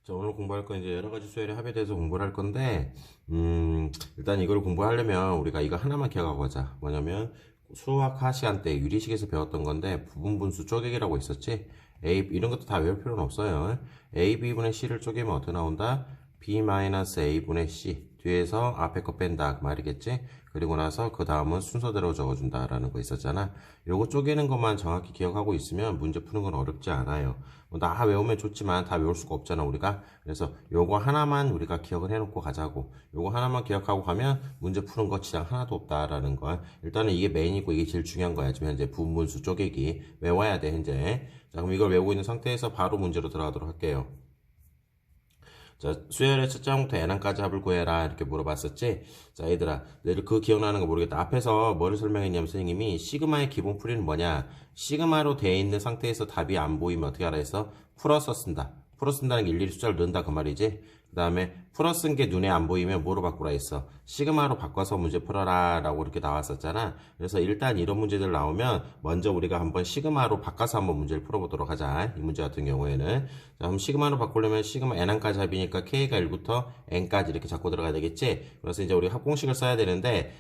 자, 오늘 공부할 건 이제 여러 가지 수열의 합에 대해서 공부를 할 건데, 일단 이걸 공부하려면 우리가 이거 하나만 기억하고 가자. 뭐냐면, 수학 하 시간 때 유리식에서 배웠던 건데, 부분분수 쪼개기라고 있었지? 이런 것도 다 외울 필요는 없어요. AB분의 C를 쪼개면 어떻게 나온다? B-A분의 C. 뒤에서 앞에 거 뺀다. 그 말이겠지? 그리고 나서 그 다음은 순서대로 적어준다라는 거 있었잖아. 요거 쪼개는 것만 정확히 기억하고 있으면 문제 푸는 건 어렵지 않아요. 다 외우면 좋지만 다 외울 수가 없잖아 우리가. 그래서 요거 하나만 우리가 기억을 해놓고 가자고. 요거 하나만 기억하고 가면 문제 푸는 거 지장 하나도 없다라는 거. 일단은 이게 메인이고 이게 제일 중요한 거야. 지금 현재 부분수 쪼개기 외워야 돼 현재. 자, 그럼 이걸 외우고 있는 상태에서 바로 문제로 들어가도록 할게요. 자, 수열의 첫 장부터 n항까지 합을 구해라 이렇게 물어봤었지. 자, 얘들아, 너희들 그거 기억나는 거 모르겠다. 앞에서 뭐를 설명했냐면 선생님이 시그마의 기본 풀이는 뭐냐, 시그마로 되어 있는 상태에서 답이 안 보이면 어떻게 하라 했어? 풀어서 쓴다. 풀어 쓴다는 게 일일이 숫자를 넣는다 그 말이지. 그 다음에 풀어 쓴 게 눈에 안 보이면 뭐로 바꾸라 했어? 시그마로 바꿔서 문제 풀어라 라고 이렇게 나왔었잖아. 그래서 일단 이런 문제들 나오면 먼저 우리가 한번 시그마로 바꿔서 한번 문제를 풀어보도록 하자. 이 문제 같은 경우에는. 자, 그럼 시그마로 바꾸려면 시그마 n항까지 합이니까 k가 1부터 n까지 이렇게 잡고 들어가야 되겠지. 그래서 이제 우리 합공식을 써야 되는데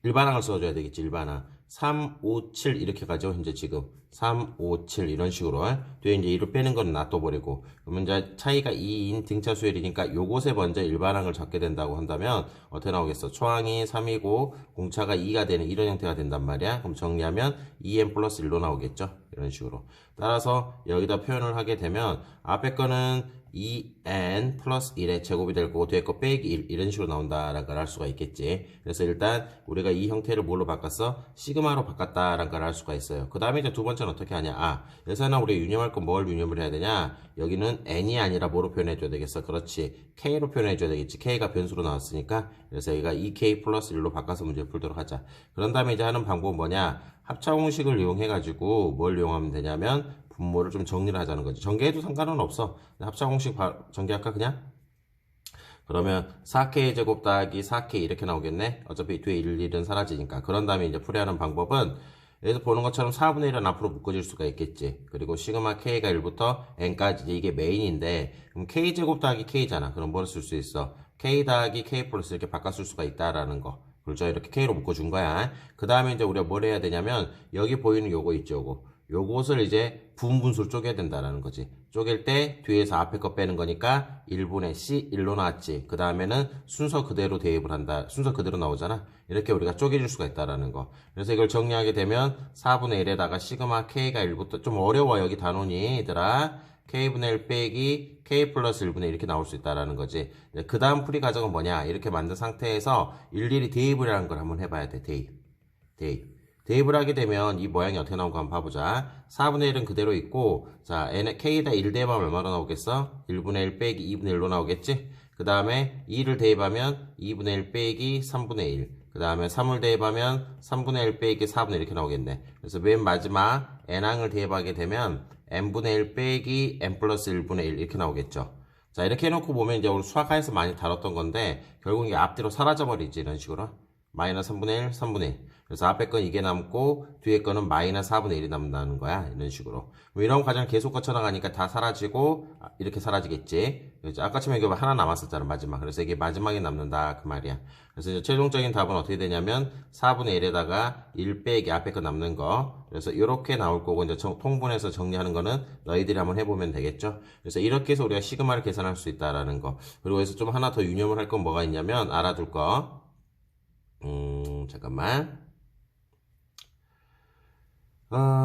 일반항을 써줘야 되겠지. 일반항 3, 5, 7 이렇게 가죠. 현재 지금 3, 5, 7 이런 식으로. 뒤에 이제 2를 빼는 건 놔둬버리고, 그러면 이제 차이가 2인 등차 수열이니까 요곳에 먼저 일반항을 잡게 된다고 한다면 어떻게 나오겠어? 초항이 3이고 공차가 2가 되는 이런 형태가 된단 말이야. 그럼 정리하면 2n 플러스 1로 나오겠죠. 이런 식으로. 따라서 여기다 표현을 하게 되면 앞에 거는 2n 플러스 1의 제곱이 될 거고 뒤에 거 빼기 1 이런 식으로 나온다라는 걸 알 수가 있겠지. 그래서 일단 우리가 이 형태를 뭘로 바꿨어? 시그마로 바꿨다라는 걸 알 수가 있어요. 그 다음에 이제 두 번째는 어떻게 하냐? 여기서는 우리 유념할 건 뭘 유념을 해야 되냐? 여기는 n이 아니라 뭐로 표현해 줘야 되겠어? 그렇지, k로 표현해 줘야 되겠지. k가 변수로 나왔으니까. 그래서 여기가 2k 플러스 1로 바꿔서 문제를 풀도록 하자. 그런 다음에 이제 하는 방법은 뭐냐? 합차공식을 이용해 가지고 뭘 이용하면 되냐면 분모를 좀 정리를 하자는 거지. 전개해도 상관은 없어. 합차공식 전개할까 그냥? 그러면 4k 제곱 더하기 4k 이렇게 나오겠네. 어차피 뒤에 1은 사라지니까. 그런 다음에 이제 풀이하는 방법은 여기서 보는 것처럼 4분의 1은 앞으로 묶어질 수가 있겠지. 그리고 시그마 k가 1부터 n까지 이게 메인인데, 그럼 k 제곱 더하기 k잖아. 그럼 뭘 쓸 수 있어? k 더하기 k 플러스 이렇게 바꿔 쓸 수가 있다라는 거. 그렇죠? 이렇게 k로 묶어준 거야. 그 다음에 이제 우리가 뭘 해야 되냐면 여기 보이는 요거 있죠, 요거. 요것을 이제 부분분수로 쪼개야 된다라는 거지. 쪼갤 때 뒤에서 앞에 거 빼는 거니까 1분의 C 1로 나왔지. 그 다음에는 순서 그대로 대입을 한다. 순서 그대로 나오잖아. 이렇게 우리가 쪼개줄 수가 있다라는 거. 그래서 이걸 정리하게 되면 4분의 1에다가 시그마 K가 1부터 좀 어려워 여기 단원이 얘들아. K분의 1 빼기 K 플러스 1분의 1 이렇게 나올 수 있다라는 거지. 그 다음 풀이 과정은 뭐냐? 이렇게 만든 상태에서 일일이 대입이라는 걸 한번 해봐야 돼. 대입. 대입을 하게 되면 이 모양이 어떻게 나온가 한번 봐보자. 4분의 1은 그대로 있고, 자, K에다 1 대입하면 얼마로 나오겠어? 1분의 1 빼기 2분의 1로 나오겠지? 그 다음에 2를 대입하면 2분의 1 빼기 3분의 1. 그 다음에 3을 대입하면 3분의 1 빼기 4분의 1 이렇게 나오겠네. 그래서 맨 마지막 n항을 대입하게 되면 n분의 1 빼기 n 플러스 1분의 1 이렇게 나오겠죠. 자, 이렇게 해놓고 보면 이제 우리 수학과에서 많이 다뤘던 건데, 결국 이게 앞뒤로 사라져버리지, 이런 식으로. 마이너스 3분의 1, 3분의 1. 그래서 앞에 건 이게 남고 뒤에 거는 마이너스 4분의 1이 남는다는 거야. 이런 식으로. 뭐 이런 과정을 계속 거쳐나가니까 다 사라지고 이렇게 사라지겠지. 그렇죠? 아까처럼 이게 하나 남았었잖아, 마지막. 그래서 이게 마지막에 남는다 그 말이야. 그래서 이제 최종적인 답은 어떻게 되냐면 4분의 1에다가 1 빼기 앞에 거 남는 거. 그래서 이렇게 나올 거고 이제 통분해서 정리하는 거는 너희들이 한번 해보면 되겠죠. 그래서 이렇게 해서 우리가 시그마를 계산할 수 있다라는 거. 그리고 여기서 좀 하나 더 유념을 할 건 뭐가 있냐면 알아둘 거. 잠깐만.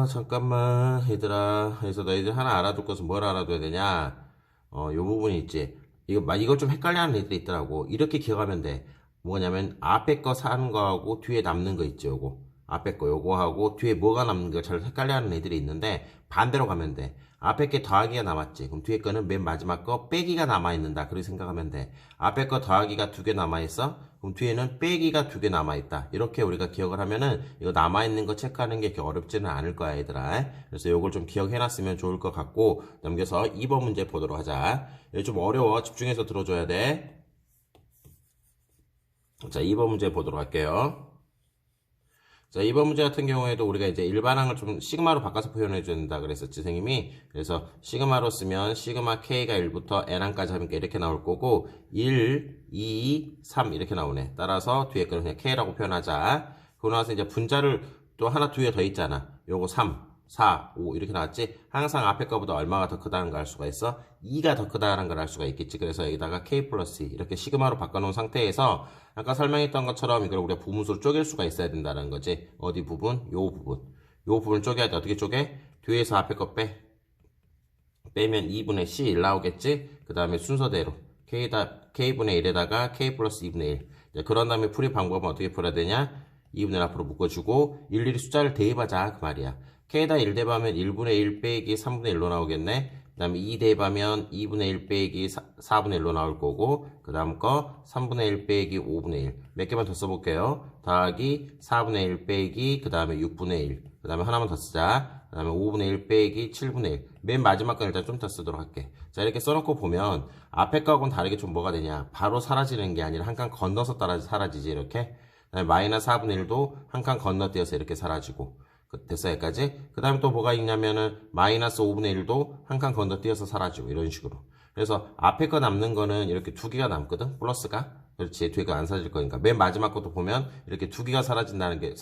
잠깐만, 얘들아. 그래서 너희들 하나 알아둘 것은 뭘 알아둬야 되냐? 요 부분이 있지. 이걸 좀 헷갈려 하는 애들이 있더라고. 이렇게 기억하면 돼. 뭐냐면, 앞에 거 사는 거하고 뒤에 남는 거 있지, 요거. 앞에 거 요거하고 뒤에 뭐가 남는 거 잘 헷갈려 하는 애들이 있는데, 반대로 가면 돼. 앞에 게 더하기가 남았지. 그럼 뒤에 거는 맨 마지막 거 빼기가 남아있는다. 그렇게 생각하면 돼. 앞에 거 더하기가 2개 남아있어? 그럼 뒤에는 빼기가 2개 남아있다. 이렇게 우리가 기억을 하면은 이거 남아있는 거 체크하는 게 그렇게 어렵지는 않을 거야, 얘들아. 그래서 이걸 좀 기억해놨으면 좋을 것 같고, 넘겨서 2번 문제 보도록 하자. 이거 좀 어려워. 집중해서 들어줘야 돼. 자, 2번 문제 보도록 할게요. 자, 이번 문제 같은 경우에도 우리가 이제 일반항을 좀 시그마로 바꿔서 표현해 준다 그랬었지, 선생님이. 그래서 시그마로 쓰면 시그마 K가 1부터 N항까지 하니까 이렇게 나올 거고, 1, 2, 3 이렇게 나오네. 따라서 뒤에 거는 그냥 K라고 표현하자. 그러고 나서 이제 분자를 또 하나 뒤에 더 있잖아. 요거 3, 4, 5 이렇게 나왔지? 항상 앞에 거보다 얼마가 더 크다는 걸 알 수가 있어? 2가 더 크다는 걸 알 수가 있겠지. 그래서 여기다가 K 플러스 2 이렇게 시그마로 바꿔놓은 상태에서 아까 설명했던 것처럼 이걸 우리가 부분수로 쪼갤 수가 있어야 된다는 거지. 어디 부분? 요 부분. 요 부분을 쪼개야 돼. 어떻게 쪼개? 뒤에서 앞에 거 빼면 2분의 C1 나오겠지? 그 다음에 순서대로 K분의 1에다가 K 플러스 2분의 1. 그런 다음에 풀이 방법은 어떻게 풀어야 되냐? 2분의 1 앞으로 묶어주고 일일이 숫자를 대입하자 그 말이야. K에다 1 대입하면 1분의 1 빼기 3분의 1로 나오겠네. 그 다음에 2 대입하면 2분의 1 빼기 4분의 1로 나올 거고, 그 다음 거 3분의 1 빼기 5분의 1. 몇 개만 더 써볼게요. 더하기 4분의 1 빼기 그 다음에 6분의 1. 그 다음에 하나만 더 쓰자. 그 다음에 5분의 1 빼기 7분의 1. 맨 마지막 건 일단 좀 더 쓰도록 할게. 자, 이렇게 써놓고 보면 앞에 거하고는 다르게 좀 뭐가 되냐. 바로 사라지는 게 아니라 한 칸 건너서 사라지지 이렇게. 그 다음에 마이너스 4분의 1도 한 칸 건너뛰어서 이렇게 사라지고. 됐어, 여기까지. 그 다음에 또 뭐가 있냐면은 마이너스 5분의 1도 한 칸 건너뛰어서 사라지고 이런 식으로. 그래서 앞에 거 남는 거는 이렇게 두 개가 남거든, 플러스가. 그렇지, 뒤에 거 안 사라질 거니까. 맨 마지막 것도 보면 이렇게 두 개가 사라진다는 게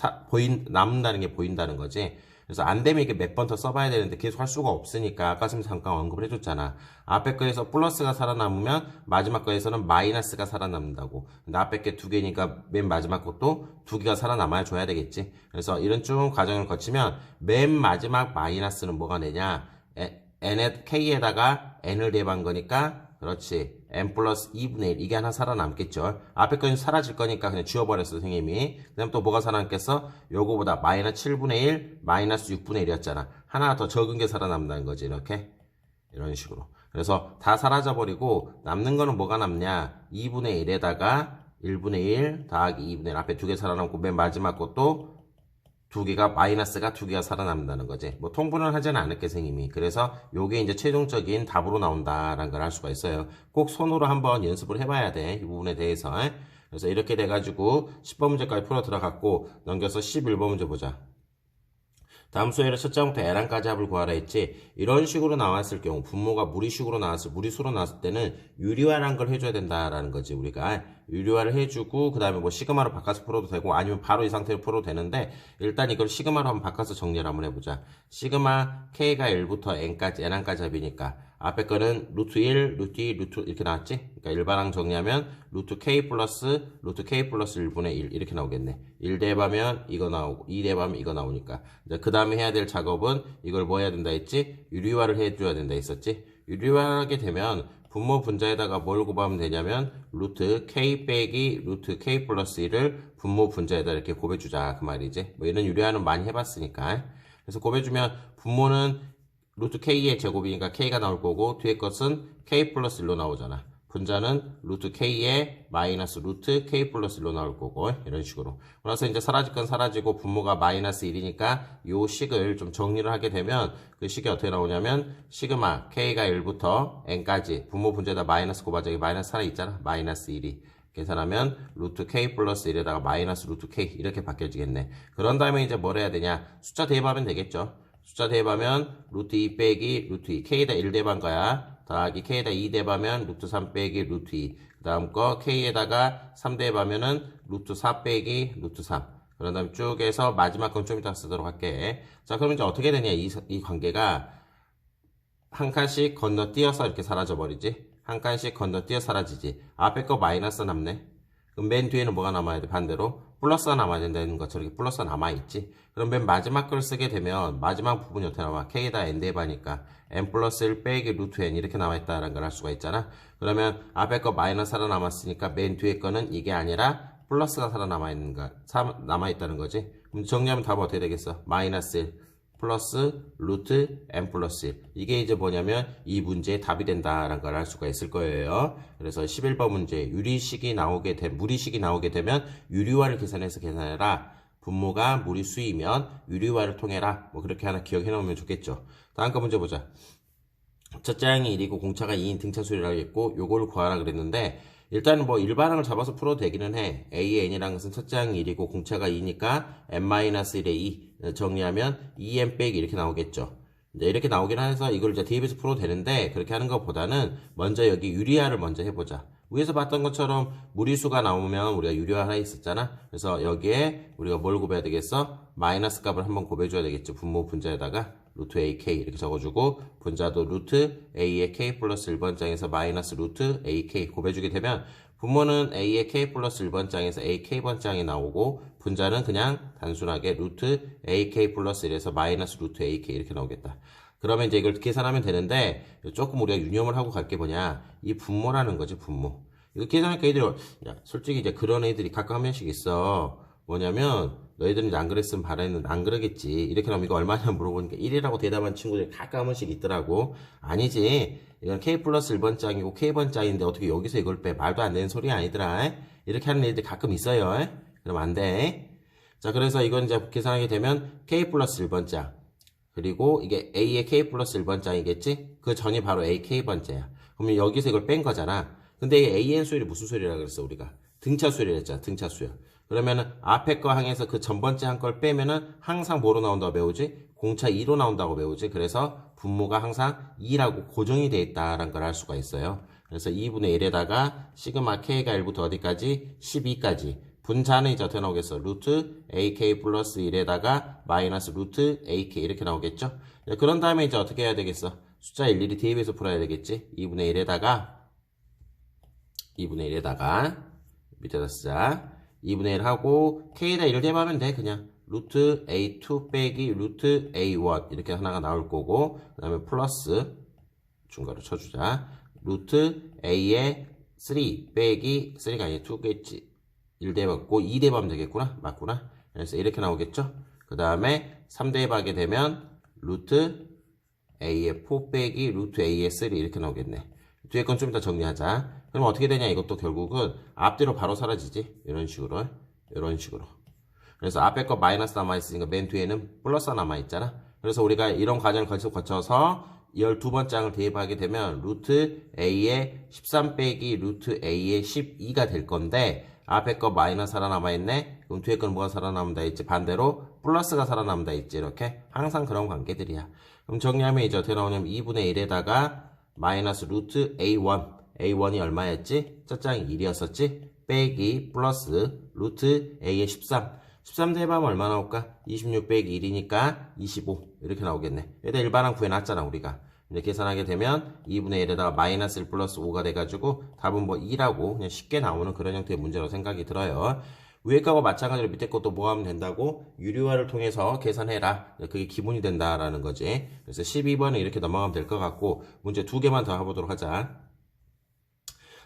남는다는 게 보인다는 거지. 그래서 안 되면 이게 몇 번 더 써봐야 되는데 계속 할 수가 없으니까 아까 좀 잠깐 언급을 해줬잖아. 앞에 거에서 플러스가 살아남으면 마지막 거에서는 마이너스가 살아남는다고. 근데 앞에 게 두 개니까 맨 마지막 것도 두 개가 살아남아야 줘야 되겠지. 그래서 이런 쭉 과정을 거치면 맨 마지막 마이너스는 뭐가 되냐? K에다가 N을 대입한 거니까 그렇지. N 플러스 2분의 1 이게 하나 살아남겠죠. 앞에 거는 사라질 거니까 그냥 지워버렸어, 선생님이. 그 다음 또 뭐가 살아남겠어? 요거보다 마이너스 7분의 1 마이너스 6분의 1이었잖아. 하나 더 적은 게 살아남는다는 거지. 이렇게 이런 식으로. 그래서 다 사라져버리고 남는 거는 뭐가 남냐? 2분의 1에다가 1분의 1 더하기 2분의 1 앞에 두 개 살아남고 맨 마지막 것도 두 개가 마이너스가 두 개가 살아남는다는 거지. 뭐 통분을 하지는 않을게, 선생님이. 그래서 요게 이제 최종적인 답으로 나온다라는 걸 알 수가 있어요. 꼭 손으로 한번 연습을 해봐야 돼, 이 부분에 대해서. 그래서 이렇게 돼가지고 10번 문제까지 풀어 들어갔고, 넘겨서 11번 문제 보자. 다음 수에는 첫 장부터 N항까지 합을 구하라 했지. 이런 식으로 나왔을 경우, 분모가 무리수로 나왔을 때는 유리화라는 걸 해줘야 된다라는 거지, 우리가. 유리화를 해주고, 그 다음에 뭐 시그마로 바꿔서 풀어도 되고, 아니면 바로 이 상태로 풀어도 되는데, 일단 이걸 시그마로 한번 바꿔서 정리를 한번 해보자. 시그마 K가 1부터 N항까지 합이니까, 앞에 거는 루트 1, 루트 2, 루트 이렇게 나왔지? 그러니까 일반항 정리하면 루트 K 플러스 1분의 1 이렇게 나오겠네. 1 대입하면 이거 나오고 2 대입하면 이거 나오니까. 이제 그 다음에 해야 될 작업은 이걸 뭐 해야 된다 했지? 유리화를 해줘야 된다 했었지? 유리화하게 되면 분모 분자에다가 뭘 곱하면 되냐면 루트 K 빼기 루트 K 플러스 1을 분모 분자에다 이렇게 곱해주자 그 말이지. 뭐 이런 유리화는 많이 해봤으니까. 그래서 곱해주면 분모는 루트 K의 제곱이니까 K가 나올 거고 뒤에 것은 K 플러스 1로 나오잖아. 분자는 루트 K의 마이너스 루트 K 플러스 1로 나올 거고 이런 식으로. 그래서 이제 사라질 건 사라지고 분모가 마이너스 1이니까 요 식을 좀 정리를 하게 되면 그 식이 어떻게 나오냐면 시그마 K가 1부터 N까지 분모 분자에다 마이너스 곱하자. 여기 마이너스 하나 있잖아. 마이너스 1이. 계산하면 루트 K 플러스 1에다가 마이너스 루트 K 이렇게 바뀌어지겠네. 그런 다음에 이제 뭘 해야 되냐. 숫자 대입하면 되겠죠. 숫자 대입하면 루트 2 빼기 루트 2 K에다 1 대입한 거야. 더하기 K에다 2 대입하면 루트 3 빼기 루트 2 그 다음 거 K에다가 3 대입하면은 루트 4 빼기 루트 3 그런 다음에 쭉 해서 마지막 건 좀 이따 쓰도록 할게. 자, 그럼 이제 어떻게 되냐. 이 관계가 한 칸씩 건너뛰어서 이렇게 사라져 버리지. 한 칸씩 건너뛰어 사라지지. 앞에 거 마이너스 남네. 그럼 맨 뒤에는 뭐가 남아야 돼? 반대로 플러스가 남아야 된다는 것처럼 이렇게 플러스가 남아있지. 그럼 맨 마지막 걸 쓰게 되면 마지막 부분이 어떻게 나와? K에다 N 대입하니까 N 플러스 1 빼기 루트 N 이렇게 나와있다는 걸 알 수가 있잖아. 그러면 앞에 거 마이너스 살아남았으니까 맨 뒤에 거는 이게 아니라 플러스가 남아있다는 거지. 그럼 정리하면 답은 어떻게 되겠어? 마이너스 1 플러스 루트 n 플러스 1 이게 이제 뭐냐면 이 문제의 답이 된다라는 걸 알 수가 있을 거예요. 그래서 11번 문제 무리식이 나오게 되면 유리화를 계산해라. 분모가 무리수이면 유리화를 통해라. 뭐 그렇게 하나 기억해 놓으면 좋겠죠. 다음 거 문제 보자. 첫 장이 1이고 공차가 2인 등차 수열이라고 했고 요걸 구하라 그랬는데 일단 뭐 일반항을 잡아서 풀어도 되기는 해. A의 n이라는 것은 첫째 항이 1이고 공차가 2니까 n-1의 2 정리하면 2n 빼기 이렇게 나오겠죠. 이제 이렇게 나오긴 해서 이걸 이제 대입해서 풀어도 되는데 그렇게 하는 것보다는 먼저 여기 유리화를 먼저 해보자. 위에서 봤던 것처럼 무리수가 나오면 우리가 유리화 하나 있었잖아. 그래서 여기에 우리가 뭘 곱해야 되겠어? 마이너스 값을 한번 곱해줘야 되겠죠. 분모 분자에다가 루트 AK 이렇게 적어주고 분자도 루트 A의 K 플러스 1번장에서 마이너스 루트 AK 곱해주게 되면 분모는 A의 K 플러스 1번장에서 AK번장이 나오고 분자는 그냥 단순하게 루트 AK 플러스 1에서 마이너스 루트 AK 이렇게 나오겠다. 그러면 이제 이걸 계산하면 되는데 조금 우리가 유념을 하고 갈 게 뭐냐 이 분모라는 거지 분모. 이거 계산하니까 애들이 야, 솔직히 이제 그런 애들이 가끔 한 명씩 있어. 뭐냐면 너희들은 이제 안 그랬으면 바랬는데 안 그러겠지. 이렇게 하면 이거 얼마냐 물어보니까 1이라고 대답한 친구들이 가끔 한 번씩 있더라고. 아니지. 이건 K 플러스 1번장이고 K번장인데 어떻게 여기서 이걸 빼. 말도 안 되는 소리 아니더라. 이렇게 하는 애들이 가끔 있어요. 그럼 안 돼. 자, 그래서 이건 이제 계산하게 되면 K 플러스 1번장. 그리고 이게 A의 K 플러스 1번장이겠지? 그 전이 바로 AK번째야. 그러면 여기서 이걸 뺀 거잖아. 근데 이 AN 수열이 무슨 수열이라 그랬어, 우리가? 등차 수열이라 했잖아, 등차 수열. 그러면은 앞에 거 항에서 그 전번째 한 걸 빼면은 항상 뭐로 나온다고 배우지? 공차 2로 나온다고 배우지. 그래서 분모가 항상 2라고 고정이 돼 있다라는 걸 알 수가 있어요. 그래서 2분의 1에다가 시그마 K가 1부터 어디까지? 12까지. 분자는 이제 어떻게 나오겠어? 루트 AK 플러스 1에다가 마이너스 루트 AK 이렇게 나오겠죠? 그런 다음에 이제 어떻게 해야 되겠어? 숫자 일일이 대입해서 풀어야 되겠지? 2분의 1에다가 밑에다 쓰자. 2분의 1 하고 K에다 1을 대입하면 돼 그냥. 루트 A2 빼기 루트 A1 이렇게 하나가 나올 거고 그 다음에 플러스 중괄호 쳐주자. 루트 A의 3 빼기 3가 아니라 2겠지. 1 대입하고 2 대입하면 되겠구나. 맞구나. 그래서 이렇게 나오겠죠. 그 다음에 3 대입하게 되면 루트 A의 4 빼기 루트 A의 3 이렇게 나오겠네. 뒤에 건 좀 이따 정리하자. 그럼 어떻게 되냐 이것도 결국은 앞뒤로 바로 사라지지. 이런 식으로. 그래서 앞에 거 마이너스 남아있으니까 맨 뒤에는 플러스 남아있잖아. 그래서 우리가 이런 과정을 거쳐서 12번장을 대입하게 되면 루트 A의 13 빼기 루트 A의 12가 될 건데 앞에 거 마이너스 살아남아있네. 그럼 뒤에 건 뭐가 살아남는다 했지? 반대로 플러스가 살아남는다 했지? 이렇게 항상 그런 관계들이야. 그럼 정리하면 이제 어떻게 나오냐면 2분의 1에다가 마이너스 루트 A1이 얼마였지? 첫 장이 1이었었지? 빼기 플러스 루트 A의 13 대입하면 얼마 나올까? 26 빼기 1이니까 25 이렇게 나오겠네. 여기다 일반항 구해놨잖아 우리가. 이제 계산하게 되면 2분의 1에다가 마이너스 1 플러스 5가 돼가지고 답은 뭐 2라고 그냥 쉽게 나오는 그런 형태의 문제라고 생각이 들어요. 위에 거와 마찬가지로 밑에 것도 뭐 하면 된다고? 유리화를 통해서 계산해라. 그게 기본이 된다라는 거지. 그래서 12번은 이렇게 넘어가면 될 것 같고 문제 2개만 더 해보도록 하자.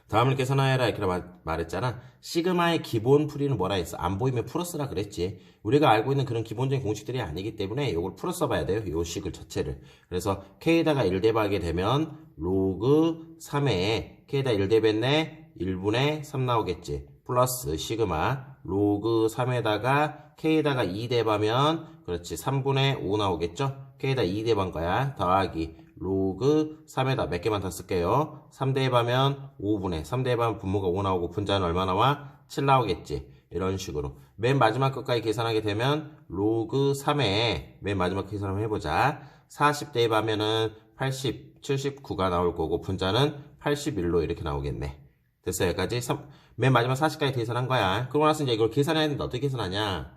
다음을 계산하여라 이렇게 말했잖아. 시그마의 기본 풀이는 뭐라 했어? 안 보이면 풀어 쓰라 그랬지. 우리가 알고 있는 그런 기본적인 공식들이 아니기 때문에 이걸 풀어 써봐야 돼요. 이 식을 자체를. 그래서 K에다가 1 대입하게 되면 로그 3에 K에다 1 대입했네. 1분의 3 나오겠지. 플러스 시그마 로그 3에다가 K에다가 2 대입하면 그렇지 3분의 5 나오겠죠. K에다 2 대입한 거야. 더하기 로그 3에다 몇 개만 더 쓸게요. 3 대입하면 5분의 3 대입하면 분모가 5 나오고 분자는 얼마 나와? 7 나오겠지. 이런 식으로 맨 마지막 것까지 계산하게 되면 로그 3에 맨 마지막 계산 한번 해보자. 40 대입하면은 80, 79가 나올 거고 분자는 81로 이렇게 나오겠네. 됐어 여기까지. 맨 마지막 40까지 계산한 거야. 그러고 나서 이제 이걸 계산해야 되는데 어떻게 계산하냐?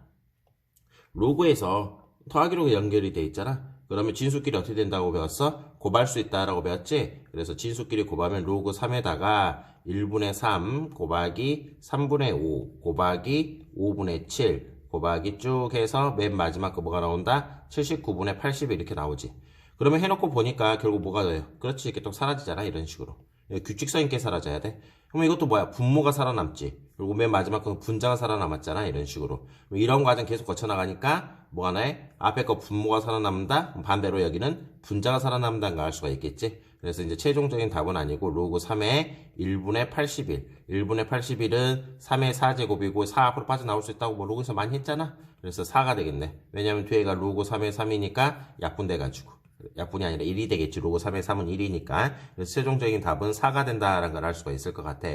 로그에서 더하기로 연결이 돼 있잖아. 그러면 진수끼리 어떻게 된다고 배웠어? 곱할 수 있다라고 배웠지? 그래서 진수끼리 곱하면 로그 3에다가 1분의 3 곱하기 3분의 5 곱하기 5분의 7 곱하기 쭉 해서 맨 마지막 거 뭐가 나온다? 79분의 80 이렇게 나오지. 그러면 해놓고 보니까 결국 뭐가 돼요? 그렇지 이렇게 또 사라지잖아 이런 식으로. 규칙성 있게 사라져야 돼. 그러면 이것도 뭐야? 분모가 살아남지. 그리고 맨 마지막 건 분자가 살아남았잖아. 이런 식으로. 이런 과정 계속 거쳐나가니까 뭐가 나해? 앞에 거 분모가 살아남는다? 반대로 여기는 분자가 살아남는다는 걸 알 수가 있겠지. 그래서 이제 최종적인 답은 아니고 로그 3의 1분의 81. 1분의 81은 3의 4제곱이고 4 앞으로 빠져나올 수 있다고 뭐 로그에서 많이 했잖아. 그래서 4가 되겠네. 왜냐면 뒤에가 로그 3의 3이니까 약분돼가지고. 약분이 아니라 1이 되겠지. 로그 3의 3은 1이니까. 그래서 최종적인 답은 4가 된다라는 걸 알 수가 있을 것 같아.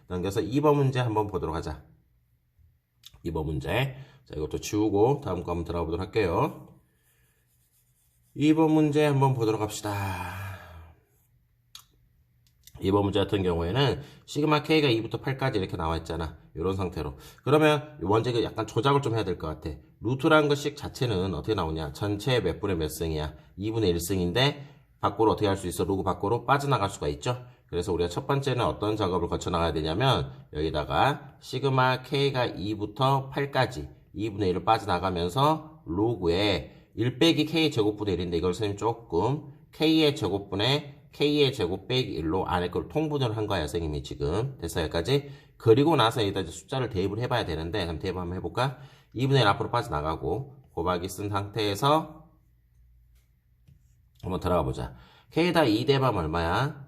넘겨서 2번 문제 한번 보도록 하자. 2번 문제. 자, 이것도 지우고 다음 거 한번 들어가 보도록 할게요. 2번 문제 한번 보도록 합시다. 2번 문제 같은 경우에는 시그마 K가 2부터 8까지 이렇게 나와 있잖아. 이런 상태로. 그러면 먼저 약간 조작을 좀 해야 될 것 같아. 루트라는 것식 자체는 어떻게 나오냐. 전체 몇 분의 몇 승이야. 2분의 1승인데 밖으로 어떻게 할 수 있어? 로그 밖으로 빠져나갈 수가 있죠. 그래서 우리가 첫 번째는 어떤 작업을 거쳐 나가야 되냐면 여기다가 시그마 K가 2부터 8까지 2분의 1을 빠져나가면서 로그에 1 빼기 K의 제곱분의 1인데 이걸 선생님 조금 K의 제곱분의 K의 제곱 빼기 1로 안에 걸 통분을 한 거야, 선생님이 지금. 됐어, 여기까지. 그리고 나서 여기다 이제 숫자를 대입을 해봐야 되는데, 한번 대입 한번 해볼까? 2분의 1 앞으로 빠져나가고, 곱하기 쓴 상태에서, 한번 들어가 보자. K에다 2 대입하면 얼마야?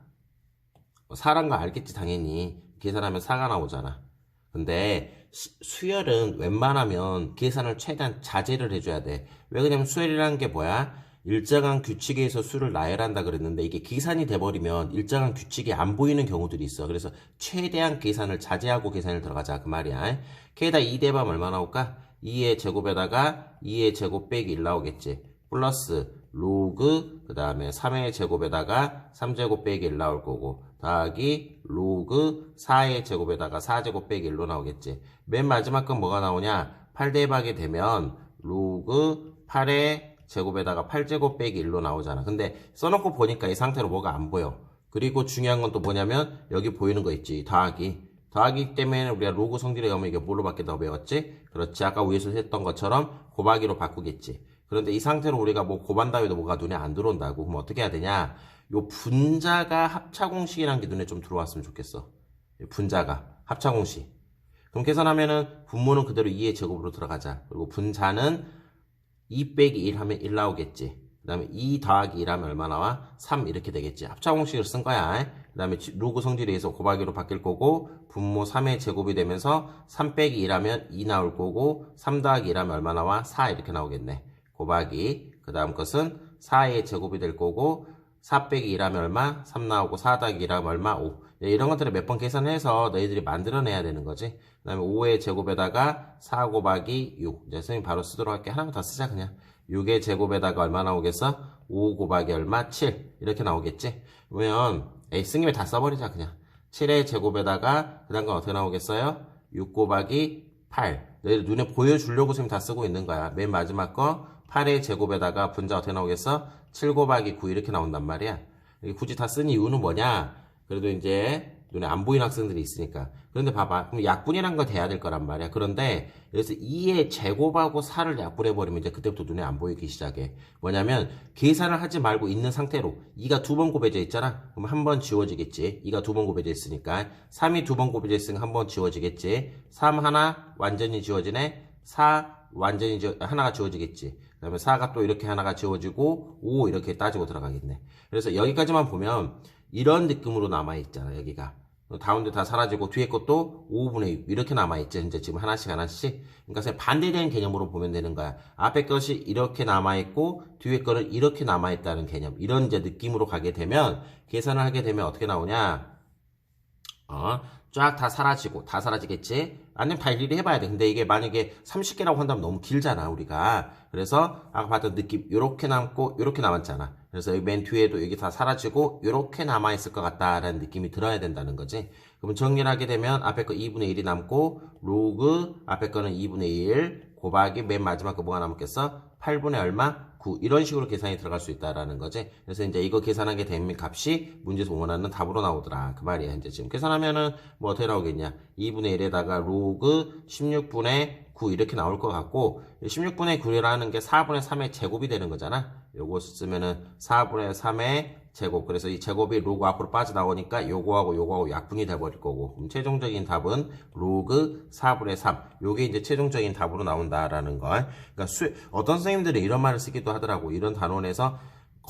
4란 거 알겠지, 당연히. 계산하면 4가 나오잖아. 근데, 수열은 웬만하면 계산을 최대한 자제를 해줘야 돼. 왜 그러냐면 수열이라는 게 뭐야? 일정한 규칙에 의해서 수를 나열한다 그랬는데 이게 계산이 돼버리면 일정한 규칙이 안 보이는 경우들이 있어. 그래서 최대한 계산을 자제하고 계산을 들어가자 그 말이야. K에다 2 대입하면 얼마 나올까? 2의 제곱에다가 2의 제곱 빼기 1 나오겠지. 플러스 로그 그 다음에 3의 제곱에다가 3제곱 빼기 1 나올 거고 더하기 로그 4의 제곱에다가 4제곱 빼기 1로 나오겠지. 맨 마지막 건 뭐가 나오냐? 8 대입하게 되면 로그 8의 제곱에다가 8제곱 빼기 1로 나오잖아. 근데 써놓고 보니까 이 상태로 뭐가 안 보여. 그리고 중요한 건 또 뭐냐면 여기 보이는 거 있지. 더하기. 더하기 때문에 우리가 로그 성질에 가면 이게 뭘로 바뀌다고 배웠지? 그렇지. 아까 위에서 했던 것처럼 곱하기로 바꾸겠지. 그런데 이 상태로 우리가 뭐 곱한다 해도 뭐가 눈에 안 들어온다고. 그럼 어떻게 해야 되냐? 요 분자가 합차공식이라는 게 눈에 좀 들어왔으면 좋겠어. 분자가 합차공식. 그럼 계산하면은 분모는 그대로 2의 제곱으로 들어가자. 그리고 분자는 2 빼기 1 하면 1 나오겠지. 그 다음에 2 더하기 1 하면 얼마 나와? 3 이렇게 되겠지. 합차공식을 쓴 거야. 그 다음에 로그 성질에 의해서 곱하기로 바뀔 거고 분모 3의 제곱이 되면서 3 빼기 1 하면 2 나올 거고 3 더하기 1 하면 얼마 나와? 4 이렇게 나오겠네. 곱하기 그 다음 것은 4의 제곱이 될 거고 4 빼기 1 하면 얼마? 3 나오고 4 더하기 1 하면 얼마? 5. 이런 것들을 몇 번 계산해서 너희들이 만들어내야 되는 거지. 그 다음에 5의 제곱에다가 4 곱하기 6. 이제 선생님 바로 쓰도록 할게. 하나만 더 쓰자 그냥. 6의 제곱에다가 얼마 나오겠어? 5 곱하기 얼마? 7. 이렇게 나오겠지. 그러면 쓴 김에 다 써버리자 그냥. 7의 제곱에다가 그 다음 건 어떻게 나오겠어요? 6 곱하기 8. 너희들 눈에 보여주려고 선생님 다 쓰고 있는 거야. 맨 마지막 거 8의 제곱에다가 분자 어떻게 나오겠어? 7 곱하기 9 이렇게 나온단 말이야. 굳이 다 쓴 이유는 뭐냐? 그래도 이제 눈에 안 보이는 학생들이 있으니까. 그런데 봐봐. 그럼 약분이란 거 돼야 될 거란 말이야. 그런데 여기서 2의 제곱하고 4를 약분해버리면 이제 그때부터 눈에 안 보이기 시작해. 뭐냐면 계산을 하지 말고 있는 상태로 2가 2번 곱해져 있잖아. 그럼 한 번 지워지겠지. 2가 2번 곱해져 있으니까. 3이 2번 곱해져 있으니까 한 번 지워지겠지. 3 하나 완전히 지워지네. 4 완전히 하나가 지워지겠지. 그 다음에 4가 또 이렇게 하나가 지워지고 5 이렇게 따지고 들어가겠네. 그래서 여기까지만 보면 이런 느낌으로 남아있잖아 여기가. 가운데 다 사라지고 뒤에 것도 5분의 6 이렇게 남아있지. 이제 지금 하나씩 하나씩. 그러니까 반대되는 개념으로 보면 되는 거야. 앞에 것이 이렇게 남아있고 뒤에 거는 이렇게 남아있다는 개념. 이런 이제 느낌으로 가게 되면 계산을 하게 되면 어떻게 나오냐. 쫙 다 사라지고 다 사라지겠지. 아니면 다 일일이 해봐야 돼. 근데 이게 만약에 30개라고 한다면 너무 길잖아 우리가. 그래서 아까 봤던 느낌 요렇게 남고 요렇게 남았잖아. 그래서 여기 맨 뒤에도 여기 다 사라지고 요렇게 남아있을 것 같다라는 느낌이 들어야 된다는 거지. 그럼 정리를 하게 되면 앞에 거 2분의 1이 남고 로그 앞에 거는 2분의 1 곱하기 맨 마지막 거 뭐가 남았겠어? 8분의 얼마? 9 이런 식으로 계산이 들어갈 수 있다라는 거지. 그래서 이제 이거 계산하게 되면 값이 문제에서 원하는 답으로 나오더라 그 말이야. 이제 지금 계산하면은 뭐 어떻게 나오겠냐. 2분의 1에다가 로그 16분의 9 이렇게 나올 것 같고 16분의 9라는 게 4분의 3의 제곱이 되는 거잖아. 요거 쓰면은 4분의 3의 제곱. 그래서 이 제곱이 로그 앞으로 빠져나오니까 요거하고 약분이 돼버릴 거고. 그럼 최종적인 답은 로그 4분의 3. 요게 이제 최종적인 답으로 나온다라는 거. 그러니까 어떤 선생님들이 이런 말을 쓰기도 하더라고. 이런 단원에서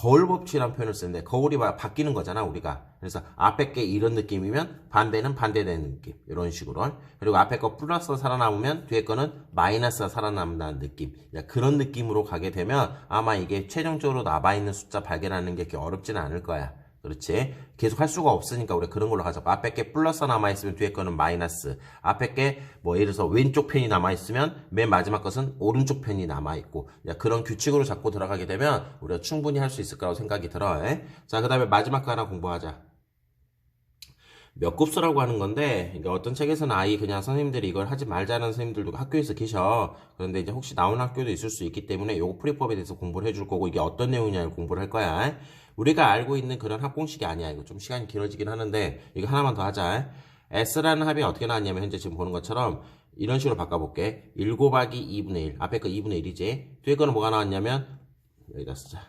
거울 법칙이라는 표현을 쓰는데 거울이 바뀌는 거잖아 우리가. 그래서 앞에 게 이런 느낌이면 반대는 반대되는 느낌 이런 식으로. 그리고 앞에 거 플러스가 살아남으면 뒤에 거는 마이너스가 살아남는다는 느낌. 그런 느낌으로 가게 되면 아마 이게 최종적으로 남아있는 숫자 발견하는 게 그렇게 어렵지는 않을 거야. 그렇지. 계속 할 수가 없으니까 우리가 그런 걸로 가자고. 앞에 게 플러스 남아있으면 뒤에 거는 마이너스. 앞에 게 뭐 예를 들어서 왼쪽 편이 남아있으면 맨 마지막 것은 오른쪽 편이 남아있고. 그런 규칙으로 잡고 들어가게 되면 우리가 충분히 할 수 있을 거라고 생각이 들어. 자, 그 다음에 마지막 거 하나 공부하자. 몇 곱수라고 하는 건데, 이게 어떤 책에서는 아예 그냥 선생님들이 이걸 하지 말자는 선생님들도 학교에서 계셔. 그런데 이제 혹시 나오는 학교도 있을 수 있기 때문에 요거 풀이법에 대해서 공부를 해줄 거고, 이게 어떤 내용이냐를 공부를 할 거야. 우리가 알고 있는 그런 합공식이 아니야. 이거 좀 시간이 길어지긴 하는데, 이거 하나만 더 하자. S라는 합이 어떻게 나왔냐면, 현재 지금 보는 것처럼, 이런 식으로 바꿔볼게. 1 곱하기 2분의 1. 앞에 거 2분의 1이지. 뒤에 거는 뭐가 나왔냐면, 여기다 쓰자.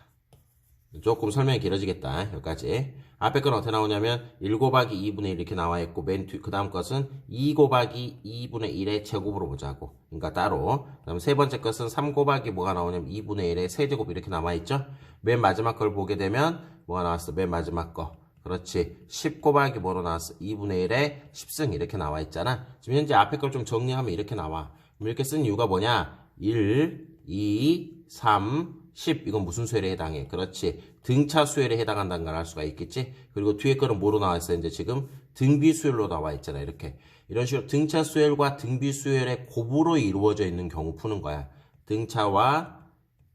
조금 설명이 길어지겠다. 여기까지. 앞에 건 어떻게 나오냐면 1 곱하기 2분의 1 이렇게 나와 있고 그 다음 것은 2 곱하기 2분의 1의 제곱으로 보자고. 그러니까 따로. 그다음 세 번째 것은 3 곱하기 뭐가 나오냐면 2분의 1의 세제곱 이렇게 남아 있죠. 맨 마지막 걸 보게 되면 뭐가 나왔어? 맨 마지막 거. 그렇지. 10 곱하기 뭐로 나왔어? 2분의 1의 10승 이렇게 나와 있잖아. 지금 현재 앞에 걸 좀 정리하면 이렇게 나와. 그럼 이렇게 쓴 이유가 뭐냐? 1, 2, 3, 10 이건 무슨 수열에 해당해? 그렇지. 등차 수열에 해당한다는 걸 알 수가 있겠지. 그리고 뒤에 거는 뭐로 나와 있어? 이제 지금 등비 수열로 나와 있잖아. 이렇게 이런 식으로 등차 수열과 등비 수열의 곱으로 이루어져 있는 경우 푸는 거야. 등차와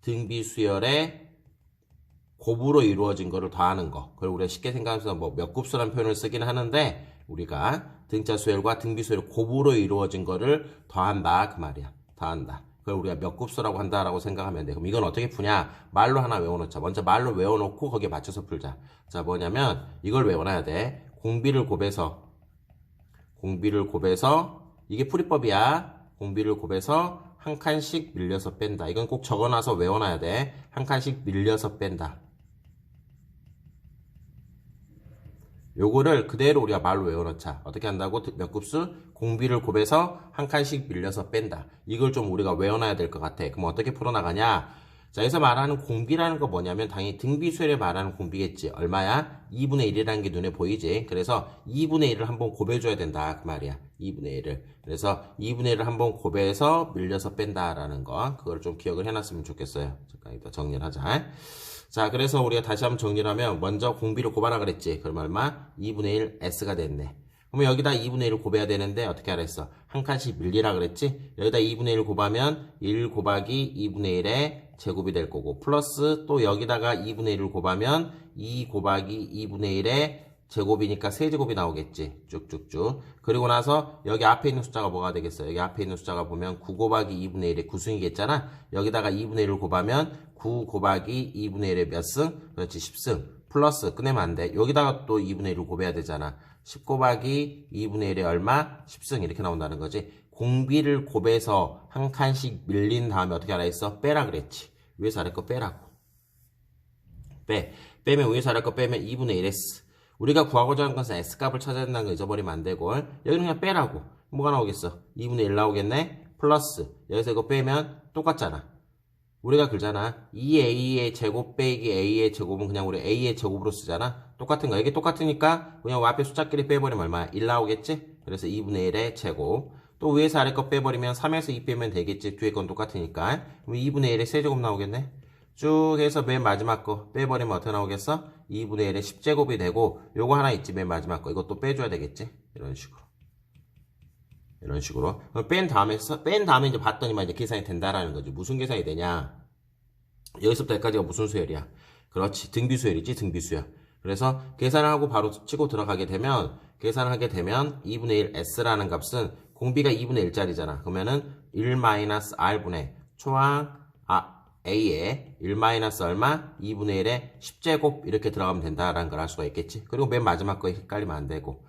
등비 수열의 곱으로 이루어진 거를 더하는 거. 그걸 우리가 쉽게 생각해서 뭐 몇 곱수라는 표현을 쓰긴 하는데 우리가 등차 수열과 등비 수열의 곱으로 이루어진 거를 더한다 그 말이야. 더한다. 그걸 우리가 몇 곱수라고 한다라고 생각하면 돼. 그럼 이건 어떻게 푸냐? 말로 하나 외워놓자. 먼저 말로 외워놓고 거기에 맞춰서 풀자. 자, 뭐냐면 이걸 외워놔야 돼. 공비를 곱해서 이게 풀이법이야. 공비를 곱해서 한 칸씩 밀려서 뺀다. 이건 꼭 적어놔서 외워놔야 돼. 한 칸씩 밀려서 뺀다. 요거를 그대로 우리가 말로 외워놓자. 어떻게 한다고? 몇 곱수? 공비를 곱해서 한 칸씩 밀려서 뺀다. 이걸 좀 우리가 외워놔야 될 것 같아. 그럼 어떻게 풀어나가냐? 자, 여기서 말하는 공비라는 거 뭐냐면 당연히 등비수열에 말하는 공비겠지. 얼마야? 2분의 1이라는 게 눈에 보이지. 그래서 2분의 1을 한번 곱해줘야 된다. 그 말이야. 2분의 1을. 그래서 2분의 1을 한번 곱해서 밀려서 뺀다라는 거. 그걸 좀 기억을 해놨으면 좋겠어요. 잠깐 이따 정리를 하자. 자, 그래서 우리가 다시 한번 정리를 하면 먼저 공비를 곱하라 그랬지. 그럼 얼마? 2분의 1 S가 됐네. 그러면 여기다 2분의 1을 곱해야 되는데 어떻게 하라 했어? 한 칸씩 밀리라 그랬지? 여기다 2분의 1을 곱하면 1 곱하기 2분의 1의 제곱이 될 거고 플러스 또 여기다가 2분의 1을 곱하면 2 곱하기 2분의 1의 제곱이니까 세제곱이 나오겠지. 쭉쭉쭉. 그리고 나서 여기 앞에 있는 숫자가 뭐가 되겠어요? 여기 앞에 있는 숫자가 보면 9 곱하기 2분의 1의 9승이겠잖아. 여기다가 2분의 1을 곱하면 9 곱하기 2분의 1의 몇 승? 그렇지 10승. 플러스 끝내면 안 돼. 여기다가 또 2분의 1을 곱해야 되잖아. 10 곱하기 2분의 1의 얼마? 10승 이렇게 나온다는 거지. 공비를 곱해서 한 칸씩 밀린 다음에 어떻게 하라 했어? 빼라 그랬지. 위에서 아래 거 빼라고. 빼면 위에서 아래 거 빼면 2분의 1 S. 우리가 구하고자 하는 것은 S값을 찾아야 된다는 거 잊어버리면 안 되고 여기는 그냥 빼라고. 뭐가 나오겠어? 2분의 1 나오겠네? 플러스 여기서 이거 빼면 똑같잖아. 우리가 그러잖아. 2A의 제곱 빼기 A의 제곱은 그냥 우리 A의 제곱으로 쓰잖아. 똑같은 거. 이게 똑같으니까 그냥 앞에 숫자끼리 빼버리면 얼마야? 1 나오겠지? 그래서 2분의 1의 제곱. 또 위에서 아래 거 빼버리면 3에서 2 빼면 되겠지. 뒤에 건 똑같으니까. 그럼 2분의 1의 세제곱 나오겠네? 쭉 해서 맨 마지막 거 빼버리면 어떻게 나오겠어? 2분의 1의 10제곱이 되고 요거 하나 있지. 맨 마지막 거. 이것도 빼줘야 되겠지? 이런 식으로. 뺀 다음에 이제 봤더니만 이제 계산이 된다라는 거지. 무슨 계산이 되냐? 여기서부터 여기까지가 무슨 수열이야? 그렇지. 등비수열이지, 등비수열. 그래서 계산을 하고 바로 치고 들어가게 되면, 계산을 하게 되면 2분의 1 S라는 값은 공비가 2분의 1짜리잖아. 그러면은 1-R분의 초항 A에 1 마이너스 얼마? 2분의 1의 10제곱 이렇게 들어가면 된다라는 걸 알 수가 있겠지. 그리고 맨 마지막 거 헷갈리면 안 되고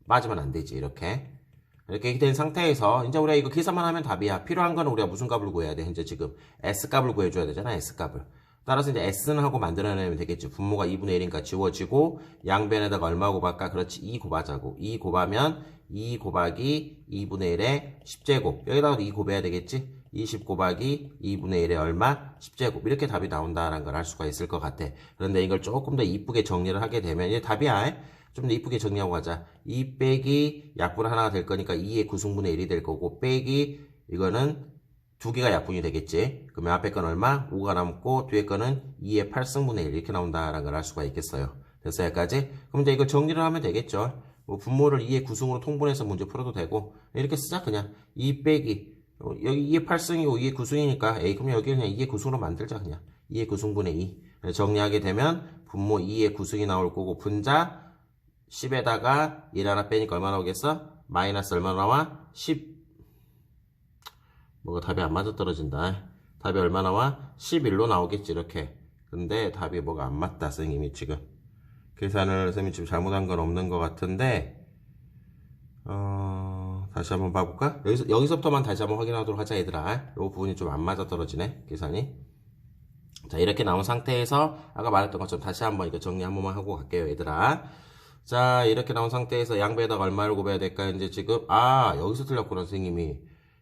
빠지면 안 되지. 이렇게 된 상태에서 이제 우리가 이거 계산만 하면 답이야. 필요한 거는 우리가 무슨 값을 구해야 돼? 현재 지금 S값을 구해줘야 되잖아. S값을. 따라서 이제 S는 하고 만들어내면 되겠지. 분모가 2분의 1이니까 지워지고, 양변에다가 얼마 곱할까? 그렇지. 2 곱하자고. 2 곱하면 2 곱하기 2분의 1의 10제곱. 여기다가도 2 곱해야 되겠지? 20 곱하기 2분의 1의 얼마? 10제곱. 이렇게 답이 나온다라는 걸 알 수가 있을 것 같아. 그런데 이걸 조금 더 이쁘게 정리를 하게 되면, 이게 답이야. 좀 더 이쁘게 정리하고 가자. 2 빼기 약분 하나가 될 거니까 2의 구승분의 1이 될 거고, 빼기, 이거는 두 개가 약분이 되겠지. 그러면 앞에 건 얼마? 5가 남고, 뒤에 거는 2의 8승분의 1 이렇게 나온다라는 걸 알 수가 있겠어요. 됐어, 여기까지? 그럼 이제 이거 정리를 하면 되겠죠. 뭐 분모를 2의 구승으로 통분해서 문제 풀어도 되고, 이렇게 쓰자, 그냥. 2 빼기, 여기 2의 8승이고 2의 9승이니까, 그럼 여기 그냥 2의 9승으로 만들자, 그냥. 2의 9승분의 2. 정리하게 되면, 분모 2의 9승이 나올 거고, 분자 10에다가 1 하나 빼니까 얼마 나오겠어? 마이너스 얼마 나와? 10. 뭐가 답이 안 맞아 떨어진다. 답이 얼마 나와? 11로 나오겠지, 이렇게. 근데 답이 뭐가 안 맞다, 선생님이 지금. 계산을 선생님이 지금 잘못한 건 없는 것 같은데, 다시 한번 봐볼까? 여기서부터만 다시 한번 확인하도록 하자, 얘들아. 이 부분이 좀 안 맞아 떨어지네, 계산이. 자, 이렇게 나온 상태에서, 아까 말했던 것처럼 다시 한번 이거 정리 한 번만 하고 갈게요, 얘들아. 자, 이렇게 나온 상태에서 양배에다가 얼마를 곱해야 될까? 이제 지금, 여기서 틀렸구나, 선생님이.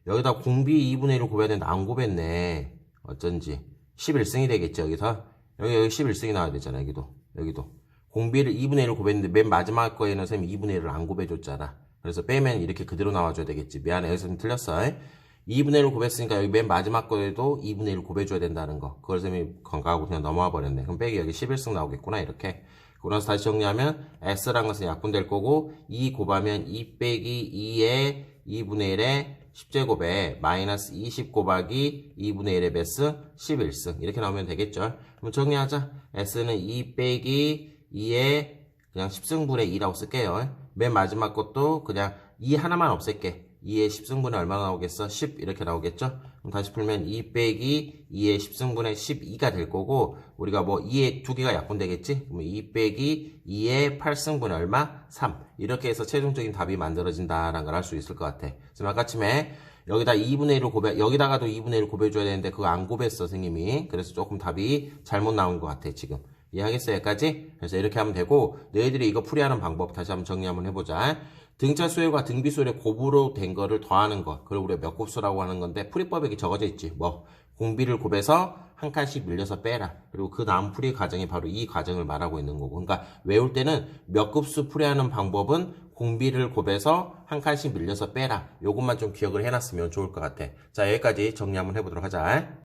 여기다 공비 2분의 1을 곱해야 되는데 안 곱했네. 어쩐지. 11승이 되겠지, 여기서. 여기 11승이 나와야 되잖아, 여기도. 공비를 2분의 1을 곱했는데 맨 마지막 거에는 선생님이 2분의 1을 안 곱해줬잖아. 그래서 빼면 이렇게 그대로 나와줘야 되겠지. 미안해, 여기서 좀 틀렸어. 2분의 1을 곱했으니까 여기 맨 마지막 거에도 2분의 1을 곱해줘야 된다는 거. 그걸 선생님이 건강하고 그냥 넘어와 버렸네. 그럼 빼기 여기 11승 나오겠구나, 이렇게. 그러고 나서 다시 정리하면 S라는 것은 약분될 거고, 2 곱하면 2 빼기 2의 2분의 1의 10제곱에 마이너스 20 곱하기 2분의 1의 배수 11승 이렇게 나오면 되겠죠. 그럼 정리하자. S는 2 빼기 2의 그냥 10승분의 2라고 쓸게요. 맨 마지막 것도 그냥 2 하나만 없앨게. 2의 10승분의 얼마나 나오겠어? 10 이렇게 나오겠죠. 그럼 다시 풀면 2 빼기 2의 10승분의 12가 될 거고, 우리가 뭐 2의 두 개가 약분되겠지? 그러면 2 빼기 2의 8승분의 얼마? 3 이렇게 해서 최종적인 답이 만들어진다라는 걸 알 수 있을 것 같아. 지금 아까쯤에 여기다 2분의 1을 여기다가도 2분의 1을 곱해줘야 되는데 그거 안 곱했어, 선생님이. 그래서 조금 답이 잘못 나온 것 같아, 지금. 이해하겠어, 여기까지? 그래서 이렇게 하면 되고, 너희들이 이거 풀이하는 방법 다시 한번 정리 한번 해보자. 등차 수열과 등비 수열의 곱으로 된 거를 더하는 거. 그걸 우리가 몇 곱수라고 하는 건데, 풀이법에 이렇게 적어져 있지. 공비를 곱해서 한 칸씩 밀려서 빼라. 그리고 그 다음 풀이 과정이 바로 이 과정을 말하고 있는 거고. 그러니까 외울 때는 몇 곱수 풀이하는 방법은 공비를 곱해서 한 칸씩 밀려서 빼라. 요것만 좀 기억을 해놨으면 좋을 것 같아. 자, 여기까지 정리 한번 해보도록 하자.